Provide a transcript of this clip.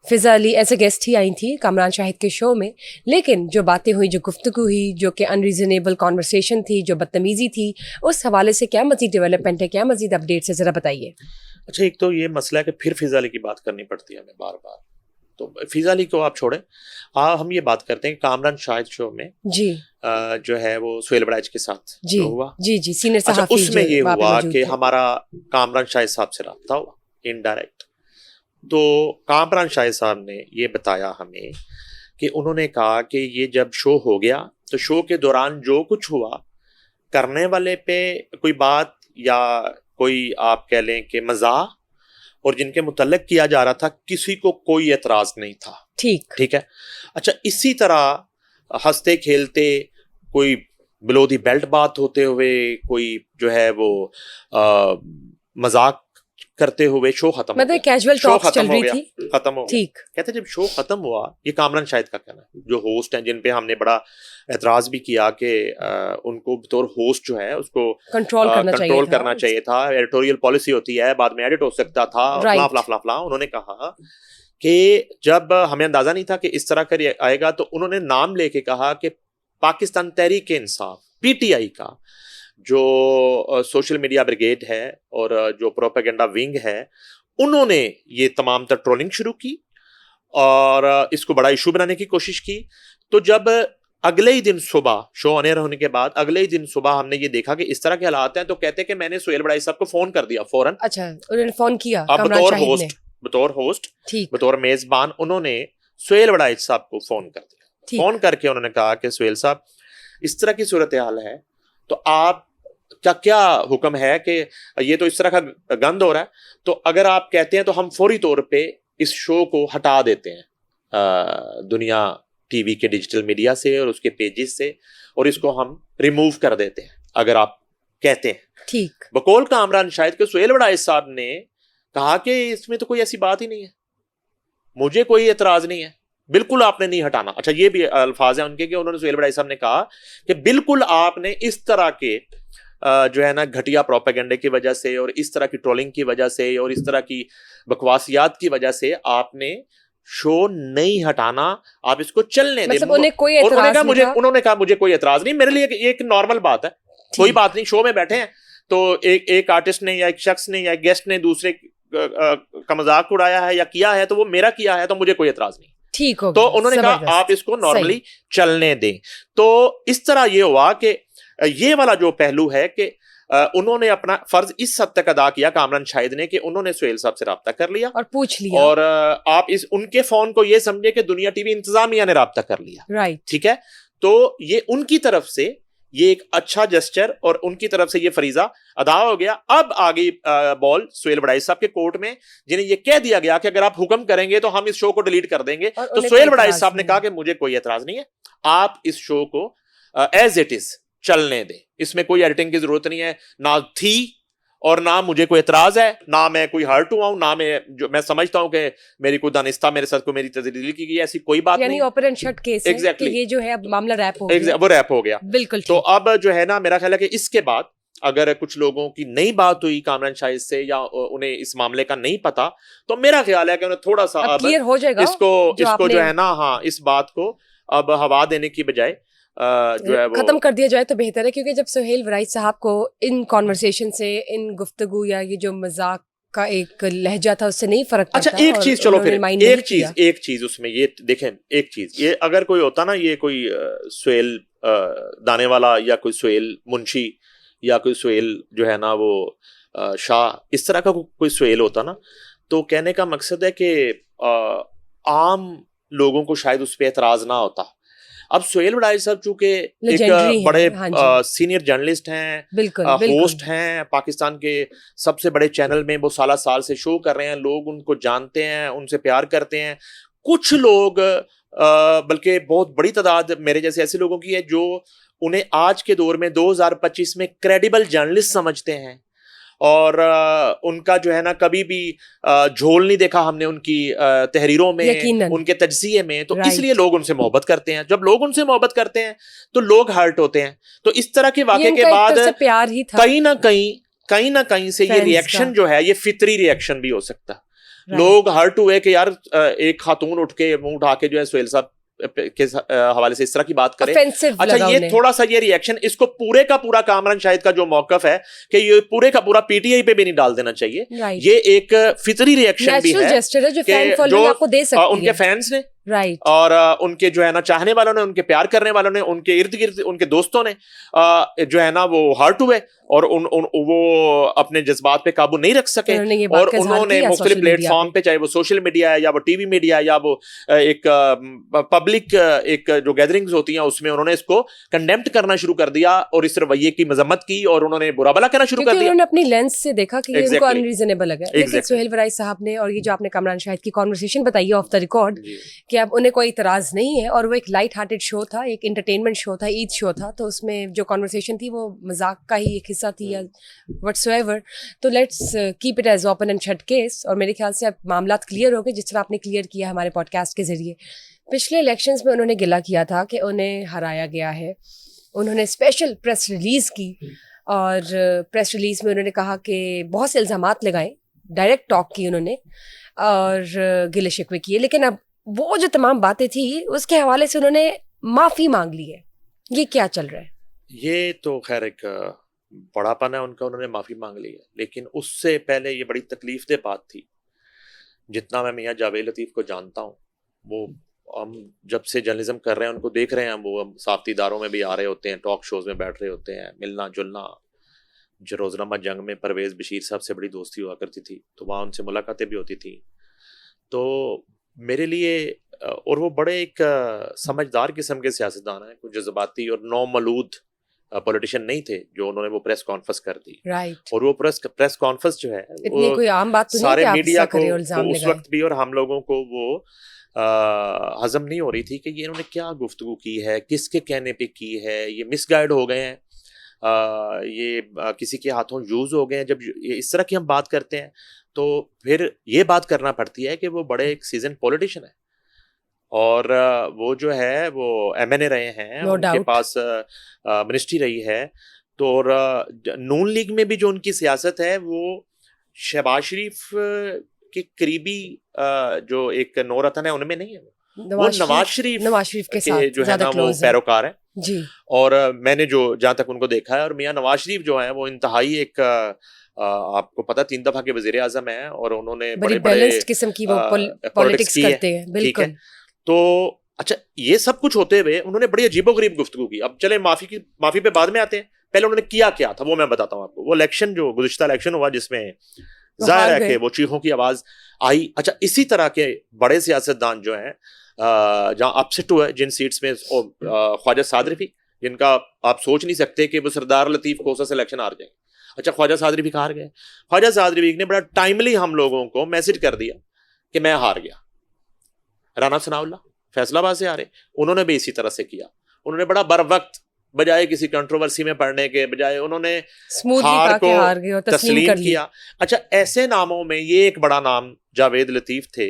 Fiza Ali as a guest ही आई थी कामरान शाहिद के शो में, लेकिन जो बातें हुई, जो गुफ्तगू हुई, जो कि अनरीजनेबल कॉन्वर्सेशन थी, जो बदतमीजी थी, उस हवाले से क्या मजीद डेवलपमेंट है, क्या मजीद अपडेट्स है, ज़रा बताइए। अच्छा, एक तो ये मसला है कि फिर फिजा अली की बात करनी पड़ती है हमें बार बार, तो फिजा अली को आप छोड़ें। हाँ, हम ये बात करते हैं कामरान शाहिद शो में जी जो है वो सुहेल बड़ाइच के साथ जी जो हुआ। जी जी सीनियर अच्छा, सहाफ़ी उसमें जो ये वहाँ पे हुआ मौजूद कि थे। हमारा कामरान शाहिद साहब से रब्ता हुआ इनडायरेक्ट। तो कामरान शाहिद साहब ने ये बताया हमें कि उन्होंने कहा कि ये जब शो हो गया तो शो के दौरान जो कुछ हुआ, करने वाले पे कोई बात या कोई आप कह लें कि मज़ाक और जिनके मुतल्लिक किया जा रहा था, किसी को कोई एतराज नहीं था। ठीक है। अच्छा, इसी तरह हंसते खेलते कोई बिलो दी बेल्ट बात होते हुए, कोई जो है वो मजाक करते हुए शो खत्म हो गया। कैजुअल शो टॉक्स खत्म चल हो रही गया, थी। खत्म हो गया। ठीक। कहते जब शो खत्म हुआ, ये कामरान शाहिद का कहना है, जो होस्ट हैं, जिन पे हमने बड़ा एतराज भी किया कि उनको बतौर होस्ट जो है उसको कंट्रोल करना चाहिए था। एडिटोरियल पॉलिसी होती है, बाद में एडिट हो सकता था, फला फला फला फला। उन्होंने कहा कि जब हमें अंदाजा नहीं था कि इस तरह का आएगा, तो उन्होंने नाम लेके कहा कि पाकिस्तान तहरीक इंसाफ पीटीआई का जो सोशल मीडिया ब्रिगेड है और जो प्रोपेगेंडा विंग है, उन्होंने ये तमाम तर ट्रोलिंग शुरू की और इसको बड़ा इशू बनाने की कोशिश की। तो जब अगले ही दिन सुबह शो ऑन एयर होने के बाद अगले ही दिन सुबह हमने ये देखा कि इस तरह के हालात हैं, तो कहते हैं कि मैंने सुहेल बड़ाई साहब को फोन कर दिया फौरन। अच्छा, उन्होंने फोन किया बतौर होस्ट बतौर मेजबान उन्होंने सुहेल बड़ाई साहब को फोन कर दिया। फोन करके उन्होंने कहा कि सुहेल साहब, इस तरह की सूरत हाल है, तो आप क्या हुक्म है कि ये तो इस तरह का गंद हो रहा है, तो अगर आप कहते हैं तो हम फौरी तौर पे इस शो को हटा देते हैं दुनिया टीवी के डिजिटल मीडिया से और उसके पेजेस से, और इसको हम रिमूव कर देते हैं अगर आप कहते हैं। ठीक। बकौल कामरान शाहिद के सुहेल बड़ाइच साहब ने कहा कि इसमें तो कोई ऐसी बात ही नहीं है, मुझे कोई एतराज नहीं है, बिल्कुल आपने नहीं हटाना। अच्छा, ये भी अल्फाज है उनके कि उन्होंने सुहेल बड़ाइच साहब ने कहा कि बिल्कुल आपने इस तरह के जो है ना घटिया प्रोपेगेंडे की वजह से और इस तरह की ट्रोलिंग की वजह से और इस तरह की बकवासियात की वजह से आपने शो नहीं हटाना, आप इसको चलने दें। मतलब उन्हें कोई एतराज नहीं था। उन्होंने कहा मुझे कोई एतराज नहीं, मेरे लिए ये एक नॉर्मल बात है, कोई बात नहीं। शो में बैठे हैं तो एक आर्टिस्ट ने या एक शख्स ने या एक गेस्ट ने दूसरे का मजाक उड़ाया है या किया है, तो वो मेरा किया है, तो मुझे कोई एतराज नहीं। ठीक हो, तो उन्होंने कहा आप इसको नॉर्मली चलने दें। तो इस तरह ये हुआ कि ये वाला जो पहलू है कि उन्होंने अपना फर्ज इस हद तक अदा किया कामरान शाहिद ने कि उन्होंने सुहेल साहब से राब्ता कर लिया और पूछ लिया, और आप इस उनके फोन को ये समझे कि दुनिया टीवी इंतजामिया ने राब्ता कर लिया। राइट, ठीक है। तो ये उनकी तरफ से ये एक अच्छा जेस्चर और उनकी तरफ से ये फरीजा अदा हो गया। अब आगे बॉल सुहेल बड़ाइच साहब के कोर्ट में, जिन्हें ये कह दिया गया कि अगर आप हुक्म करेंगे तो हम इस शो को डिलीट कर देंगे। तो सुहेल बड़ाइच साहब ने कहा कि मुझे कोई एतराज नहीं है, आप इस शो को एज इट इज चलने दें, इसमें कोई एडिटिंग की जरूरत नहीं है, ना थी और ना मुझे कोई एतराज है, ना मैं कोई हर्ट हुआ हूं, ना मैं समझता हूं कि मेरी कोई दानिस्ता मेरे साथ को मेरी तजलील की गई, ऐसी कोई बात नहीं। ओपन एंड शट केस है कि ये जो है अब मामला रैप हो गया। वो रैप हो गया, बिल्कुल। तो अब जो है ना, मेरा ख्याल है कि इसके बाद अगर कुछ लोगों की नई बात हुई कामरान शाहिद से या उन्हें इस मामले का नहीं पता, तो मेरा ख्याल है कि उन्हें थोड़ा सा अब क्लियर हो जाएगा इसको जो है ना, हाँ, इस बात को अब हवा देने की बजाय जो है वो खत्म कर दिया जाए तो बेहतर है, क्योंकि जब सुहेल बड़ाइच साहब को इन कॉन्वर्सेशन से, इन गुफ्तगू या ये जो मजाक का एक लहजा था उससे नहीं फर्क पड़ता। अच्छा, एक चीज, चलो फिर एक चीज उसमें ये देखें, एक चीज ये अगर कोई होता ना, ये कोई सुहेल दाने वाला या कोई सुहेल मुंशी या कोई सुहेल जो है ना वो शाह, इस तरह का कोई सुहेल होता ना, तो कहने का मकसद है कि आम लोगों को शायद उस पर एतराज ना होता। अब सुहेल बड़ाइच साहब चूंकि एक बड़े सीनियर जर्नलिस्ट हैं, होस्ट हैं, पाकिस्तान के सबसे बड़े चैनल में वो साल से शो कर रहे हैं, लोग उनको जानते हैं, उनसे प्यार करते हैं। कुछ लोग बल्कि बहुत बड़ी तादाद मेरे जैसे ऐसे लोगों की है जो उन्हें आज के दौर में 2025 में क्रेडिबल जर्नलिस्ट समझते हैं, और उनका जो है ना कभी भी झोल नहीं देखा हमने उनकी तहरीरों में, उनके तज्जिये में, तो इसलिए लोग उनसे मोहब्बत करते हैं। जब लोग उनसे मोहब्बत करते हैं तो लोग हर्ट होते हैं। तो इस तरह के वाक़े के बाद कहीं ना कहीं से ये रिएक्शन जो है, ये फितरी रिएक्शन भी हो सकता है। लोग हर्ट हुए कि यार एक खातून उठ के मुंह उठा के जो है सुहेल साहब के हवाले से इस तरह की बात करे। अच्छा, ये थोड़ा सा ये रिएक्शन, इसको पूरे का पूरा कामरान शाहिद का जो मौकफ है कि ये पूरे का पूरा पीटीआई पे भी नहीं डाल देना चाहिए। ये एक फितरी रिएक्शन भी है जो उनके फैंस ने और उनके जो है ना चाहने वालों ने, उनके प्यार करने वालों ने, उनके इर्द गिर्द उनके दोस्तों ने जो है ना वो हर्ट हुए और वो अपने जज्बात पे काबू नहीं रख सके और उन्होंने मुख्तलिफ प्लेटफॉर्म पे, चाहे वो सोशल मीडिया है या वो टीवी मीडिया है या वो एक पब्लिक एक जो गैदरिंग्स होती हैं उसमें उन्होंने इसको कंडेम्प्ट करना शुरू कर दिया और इस रवैये की मजम्मत की और उन्होंने बुरा भला कहना शुरू कर दिया। उन्होंने अपनी लेंस से देखा कि ये उनको अनरीजनेबल लगा। लेकिन सुहेल वराई साहब ने, और ये जो आपने कामरान शाहिद की कॉन्वर्सेशन बताई है ऑफ द रिकॉर्ड, कि अब उन्हें कोई इतराज नहीं है और वो एक लाइट हार्टेड शो था, एक एंटरटेनमेंट शो था, ईद शो था, तो उसमें जो कॉन्वर्सेशन थी वो मजाक का ही एक हिस्सा थी या व्हाट्सएवर। तो let's keep it as open and shut case. और मेरे ख्याल से अब मामला क्लियर हो गए जिस तरह आपने क्लियर किया हमारे पॉडकास्ट के जरिए। पिछले इलेक्शंस में उन्होंने गिला किया था कि उन्हें हराया गया है। उन्होंने स्पेशल प्रेस रिलीज की और प्रेस रिलीज में उन्होंने कहा कि बहुत से इल्ज़ामात लगाए, डायरेक्ट टॉक की उन्होंने और गिले शिकवे किए, लेकिन अब वो जो तमाम बातें थी उसके हवाले से उन्होंने माफ़ी मांग ली है। ये क्या चल रहा है? ये तो खैर एक बड़ापन है उनका, उन्होंने माफ़ी मांग ली है, लेकिन उससे पहले ये बड़ी तकलीफदेह बात थी। जितना मैं मियाँ जावेद लतीफ़ को जानता हूँ, वो हम जब से जर्नलिज्म कर रहे हैं उनको देख रहे हैं, वो साफ्ती इदारों में भी आ रहे होते हैं, टॉक शोज़ में बैठ रहे होते हैं, मिलना जुलना। जो रोज़नामा जंग में परवेज़ बशीर साहब से बड़ी दोस्ती हुआ करती थी तो वहाँ उनसे मुलाकातें भी होती थी। तो मेरे लिए और वो बड़े एक समझदार किस्म के सियासतदान हैं, कुछ जज्बाती और नौमलूद पॉलिटिशियन नहीं थे जो उन्होंने वो प्रेस कॉन्फ्रेंस कर दी। राइट। और वो प्रेस कॉन्फ्रेंस जो है इतनी कोई आम बात तो सारे नहीं कि मीडिया को उस वक्त भी और हम लोगों को वो हजम नहीं हो रही थी कि ये इन्होंने क्या गुफ्तगू की है, किसके कहने पे की है, ये मिसगाइड हो गए हैं, ये किसी के हाथों यूज हो गए हैं। जब इस तरह की हम बात करते हैं तो फिर ये बात करना पड़ती है कि वो बड़े एक सीजन पॉलिटिशियन है और वो जो है वो एमएनए रहे हैं, उनके पास मिनिस्ट्री रही है। तो और नून लीग में भी जो उनकी सियासत है वो शहबाज शरीफ के करीबी जो एक नौरतन है उनमें नहीं है, वो नवाज शरीफ के साथ जो है ना वो पैरोकार है जी। और मैंने जो जहाँ तक उनको देखा है, और मियाँ नवाज शरीफ जो है वो इंतहाई एक आपको पता 3 दफा के वजीर आजम है और उन्होंने बड़े बैलेंस्ड किस्म की वो पॉलिटिक्स करते हैं। बिल्कुल। तो अच्छा, ये सब कुछ होते हुए उन्होंने बड़ी अजीबोगरीब गुफ्तगू की। अब चले माफी पे बाद में आते हैं, पहले उन्होंने किया क्या था वो मैं बताता हूँ आपको। वो इलेक्शन जो गुज़िश्ता इलेक्शन हुआ जिसमें जाहिर है कि वो चीखों की आवाज आई। अच्छा, इसी तरह के बड़े सियासतदान जो हैं जहाँ अपसेट हुआ जिन सीट्स में, ख्वाजा साद रफी जिनका आप सोच नहीं सकते कि वो सरदार लतीफ कोसा से इलेक्शन हार जाएंगे। अच्छा, ख्वाजा साद रफी हार गए। ख्वाजा साद रफी ने बड़ा टाइमली हम लोगों को मैसेज कर दिया कि मैं हार गया। राना सनाउल्लाह फैसलाबाद से आ रहे, उन्होंने भी इसी तरह से किया। उन्होंने बड़ा बर वक्त, बजाय किसी कंट्रोवर्सी में पड़ने के बजाय उन्होंने हार को तस्लीम किया। अच्छा, ऐसे नामों में ये एक बड़ा नाम जावेद लतीफ थे